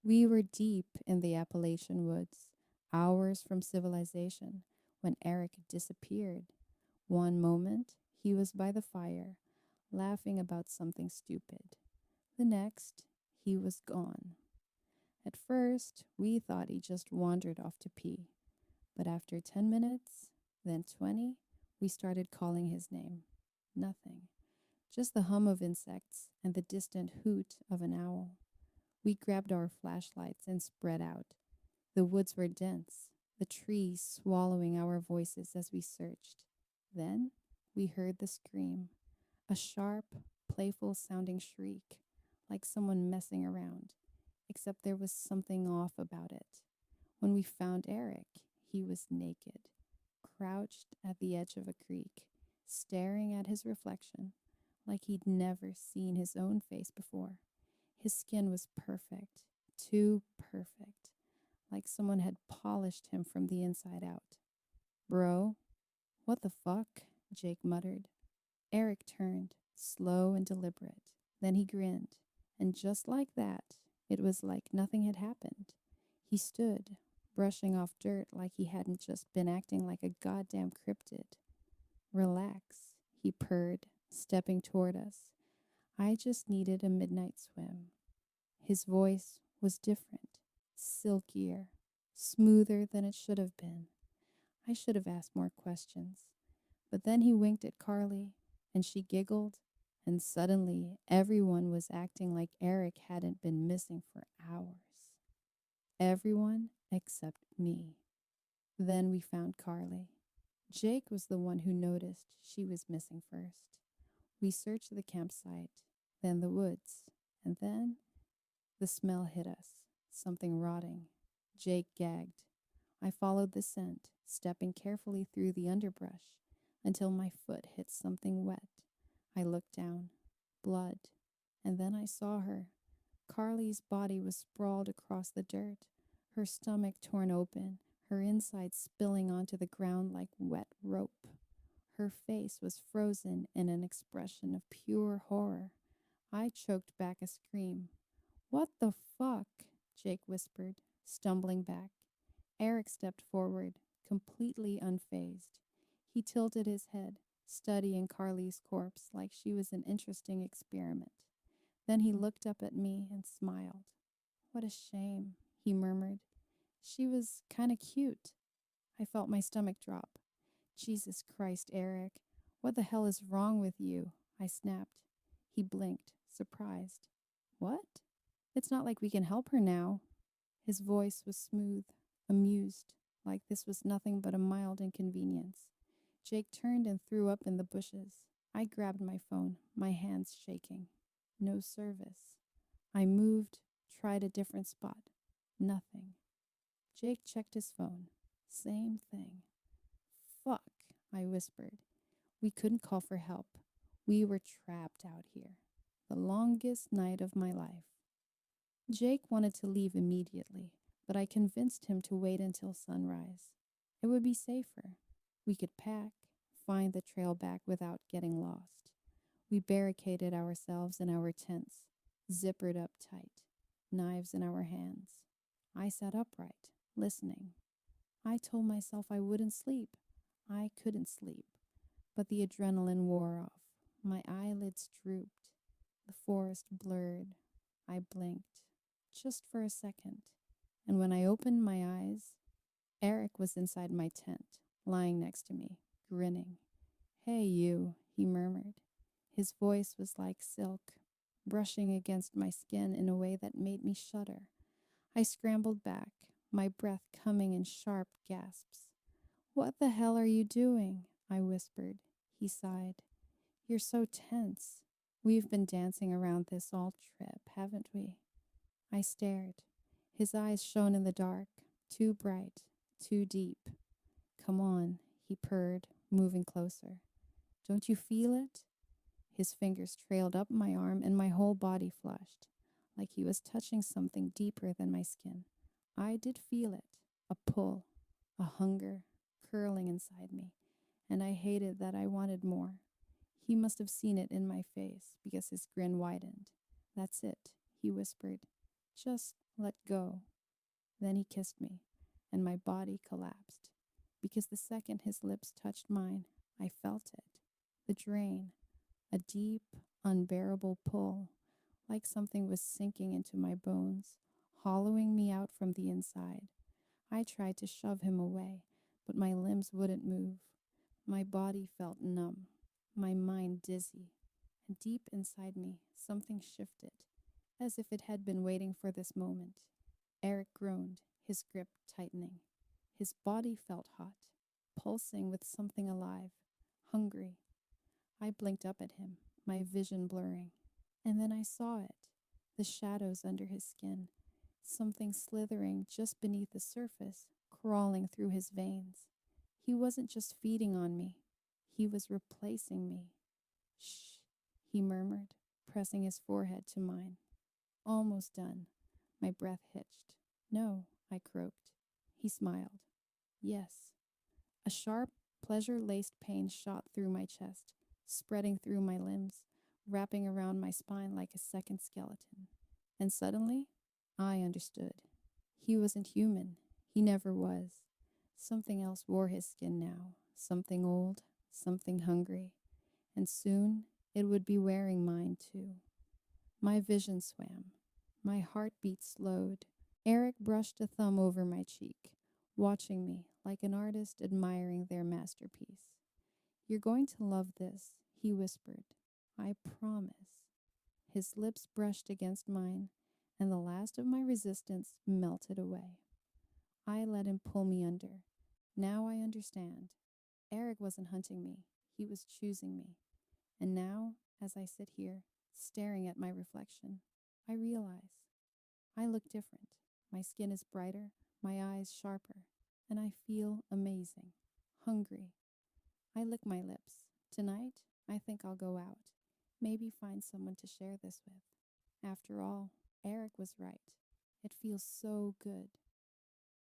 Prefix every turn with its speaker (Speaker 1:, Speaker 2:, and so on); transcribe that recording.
Speaker 1: We were deep in the Appalachian woods, hours from civilization, when Eric disappeared. One moment, he was by the fire, laughing about something stupid. The next, he was gone. At first, we thought he just wandered off to pee, but after 10 minutes, then 20, we started calling his name. Nothing. Just the hum of insects and the distant hoot of an owl. We grabbed our flashlights and spread out. The woods were dense, the trees swallowing our voices as we searched. Then we heard the scream, a sharp, playful sounding shriek, like someone messing around, except there was something off about it. When we found Eric, he was naked, crouched at the edge of a creek, staring at his reflection like he'd never seen his own face before. His skin was perfect, too perfect, like someone had polished him from the inside out. Bro, what the fuck? Jake muttered. Eric turned, slow and deliberate. Then he grinned, and just like that, it was like nothing had happened. He stood, brushing off dirt like he hadn't just been acting like a goddamn cryptid. Relax, he purred, stepping toward us. I just needed a midnight swim. His voice was different, silkier, smoother than it should have been. I should have asked more questions. But then he winked at Carly, and she giggled, and suddenly everyone was acting like Eric hadn't been missing for hours. Everyone except me. Then we found Carly. Jake was the one who noticed she was missing first. We searched the campsite, then the woods, and then the smell hit us, something rotting. Jake gagged. I followed the scent, stepping carefully through the underbrush until my foot hit something wet. I looked down. Blood. And then I saw her. Carly's body was sprawled across the dirt, her stomach torn open, her insides spilling onto the ground like wet rope. Her face was frozen in an expression of pure horror. I choked back a scream. What the fuck? Jake whispered, stumbling back. Eric stepped forward, completely unfazed. He tilted his head, studying Carly's corpse like she was an interesting experiment. Then he looked up at me and smiled. What a shame, he murmured. She was kind of cute. I felt my stomach drop. Jesus Christ, Eric, what the hell is wrong with you? I snapped. He blinked, surprised. What? It's not like we can help her now. His voice was smooth, amused, like this was nothing but a mild inconvenience. Jake turned and threw up in the bushes. I grabbed my phone, my hands shaking. No service. I moved, tried a different spot. Nothing. Jake checked his phone. Same thing. Fuck, I whispered. We couldn't call for help. We were trapped out here. The longest night of my life. Jake wanted to leave immediately, but I convinced him to wait until sunrise. It would be safer. We could pack, find the trail back without getting lost. We barricaded ourselves in our tents, zippered up tight, knives in our hands. I sat upright, listening. I told myself I wouldn't sleep. I couldn't sleep. But the adrenaline wore off. My eyelids drooped. The forest blurred. I blinked, just for a second. And when I opened my eyes, Eric was inside my tent, lying next to me, grinning. Hey, you, he murmured. His voice was like silk, brushing against my skin in a way that made me shudder. I scrambled back, my breath coming in sharp gasps. What the hell are you doing? I whispered. He sighed. You're so tense. We've been dancing around this all trip, haven't we? I stared. His eyes shone in the dark, too bright, too deep. Come on, he purred, moving closer. Don't you feel it? His fingers trailed up my arm and my whole body flushed, like he was touching something deeper than my skin. I did feel it, a pull, a hunger, curling inside me, and I hated that I wanted more. He must have seen it in my face because his grin widened. That's it, he whispered. Just Let go. Then he kissed me, and my body collapsed. Because the second his lips touched mine, I felt it. The drain, a deep, unbearable pull, like something was sinking into my bones, hollowing me out from the inside. I tried to shove him away, but my limbs wouldn't move. My body felt numb, my mind dizzy, and deep inside me, something shifted, as if it had been waiting for this moment. Eric groaned, his grip tightening. His body felt hot, pulsing with something alive, hungry. I blinked up at him, my vision blurring. And then I saw it, the shadows under his skin, something slithering just beneath the surface, crawling through his veins. He wasn't just feeding on me, he was replacing me. Shh, he murmured, pressing his forehead to mine. Almost done. My breath hitched. No, I croaked. He smiled. Yes. A sharp, pleasure-laced pain shot through my chest, spreading through my limbs, wrapping around my spine like a second skeleton. And suddenly, I understood. He wasn't human. He never was. Something else wore his skin now. Something old, something hungry. And soon, it would be wearing mine too. My vision swam. My heartbeat slowed. Eric brushed a thumb over my cheek, watching me like an artist admiring their masterpiece. You're going to love this, he whispered. I promise. His lips brushed against mine, and the last of my resistance melted away. I let him pull me under. Now I understand. Eric wasn't hunting me. He was choosing me. And now, as I sit here, staring at my reflection, I realize I look different. My skin is brighter, my eyes sharper, and I feel amazing, hungry. I lick my lips. Tonight, I think I'll go out. Maybe find someone to share this with. After all, Eric was right. It feels so good